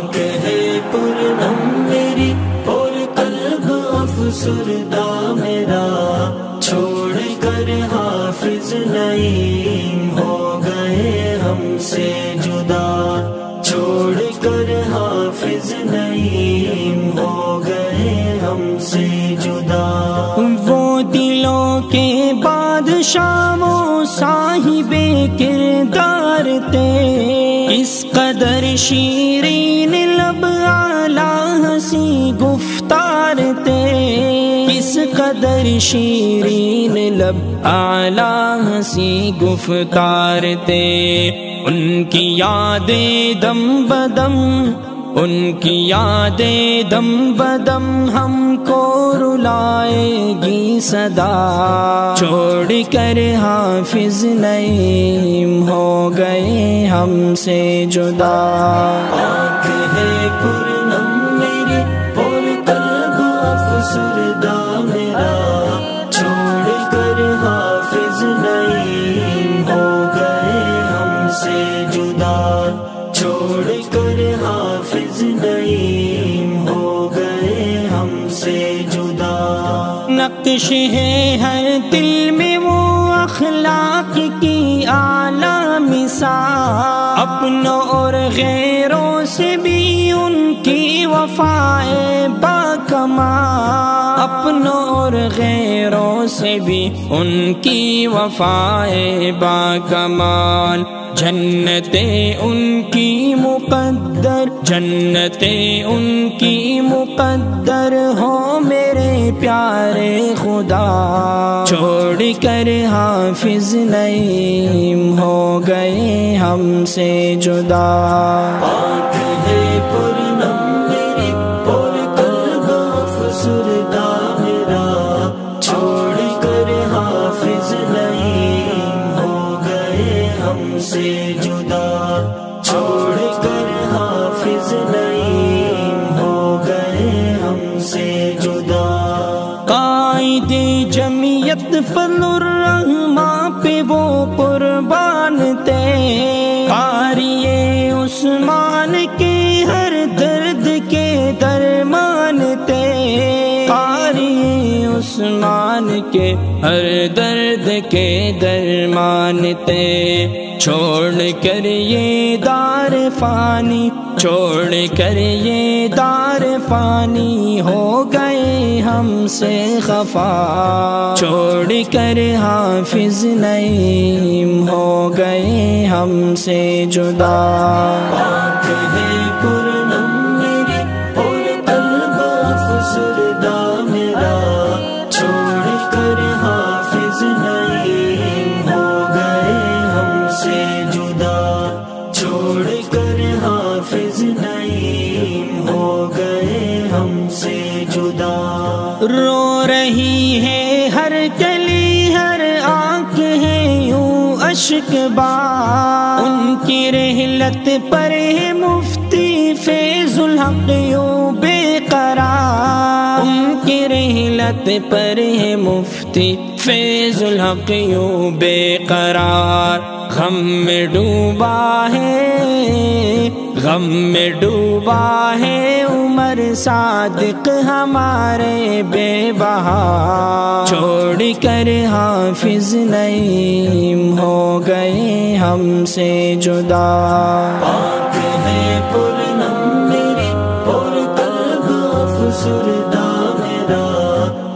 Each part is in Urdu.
پاک ہے پرنم میری اور قلب افسردہ میرا، چھوڑ کر حافظ نعیم ہو گئے ہم سے جدا، چھوڑ کر حافظ نعیم ہو گئے ہم سے جدا۔ وہ دلوں کے بادشاہ وہ صاحب کردار تھے، اس قدر شیرین لب اعلیٰ ہنسی گفتار تھے، اس قدر شیرین لب اعلیٰ ہنسی گفتار تھے۔ ان کی یادیں دم بدم، ان کی یادیں دم بدم ہم کو رلائے گی صدا، چھوڑ کر حافظ نعیم ہو گئے ہم سے جدا۔ پاک ہے پرنم میری اور قلب افسردہ میرا، چھوڑ کر حافظ نعیم ہو گئے ہم سے جدا، چھوڑ کر حافظ نعیم ہو گئے ہم سے جدا۔ نقش ہے ہر دل میں وہ اخلاق کی اعلیٰ مثال، اپنوں اور غیروں سے بھی ان کی وفائے باکمال، اپنوں اور غیروں سے بھی ان کی وفائے باکمال۔ جنتیں ان کی مقدر، جنتیں ان کی مقدر ہو میرے پیارے خدا، چھوڑ کر حافظ نعیم ہو گئے ہم سے جدا۔ پاک ہے پرنم میری اور قلب افسردہ میرا، چھوڑ کر حافظ نعیم ہو گئے ہم سے جدا، چھوڑ کر حافظ نعیم ہو گئے ہم سے جدا۔ قائد جمعیت فضل الرحمن پہ وہ قربان تھے، قاری عثمان کے ہر درد کے درمان تھے، قاری عثمان کے ہر درد کے درمان تھے۔ چھوڑ کر یہ دار فانی، چھوڑ کر یہ دار فانی ہو گئے ہم سے خفا، چھوڑ کر حافظ نعیم ہو گئے ہم سے جدا۔ پاک ہے پرنم میری اور قلب افسردہ میرا، چھوڑ کر حافظ نعیم ہو گئے ہم سے جدا، چھوڑ کر حافظ نعیم ہو گئے ہم سے جدا۔ رو رہی ہے ہر کلی ہر آنکھ ہے یوں اشک بار، ان کی رحلت پر ہے مفتی فیض الحق یوں بے قرار، ان کی رحلت پر ہے مفتی فیض الحق یوں بے قرار۔ غم میں ڈوبا ہے، غم میں ڈوبا ہے عمر صادق ہمارے بے بہا، چھوڑ کر حافظ نعیم ہو گئے ہم سے جدا۔ پاک ہے پرنم میری اور قلب افسردہ میرا،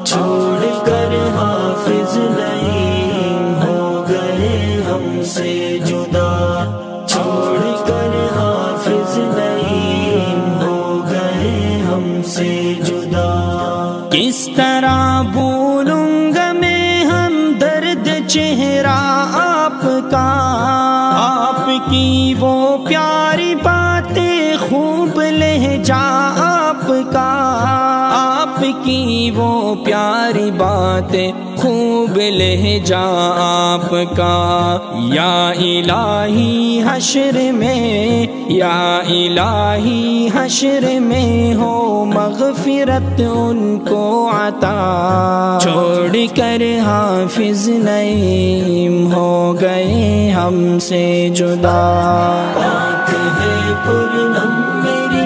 چھوڑ کر حافظ نعیم ہو گئے ہم سے جدا، چھوڑ کر حافظ نعیم ہو گئے ہم سے جدا۔ کس طرح بھولوں گا میں ہم درد چہرہ آپ کا، آپ کی وہ پیاری باتیں خوب لہجہ آپ کا، آپ کی وہ پیاری باتیں خوب لہجہ آپ کا۔ یا الہی حشر میں، یا الہی حشر میں ہو مغفرت ان کو عطا، چھوڑ کر حافظ نعیم ہو گئے ہم سے جدا۔ پاک ہے پرنم میری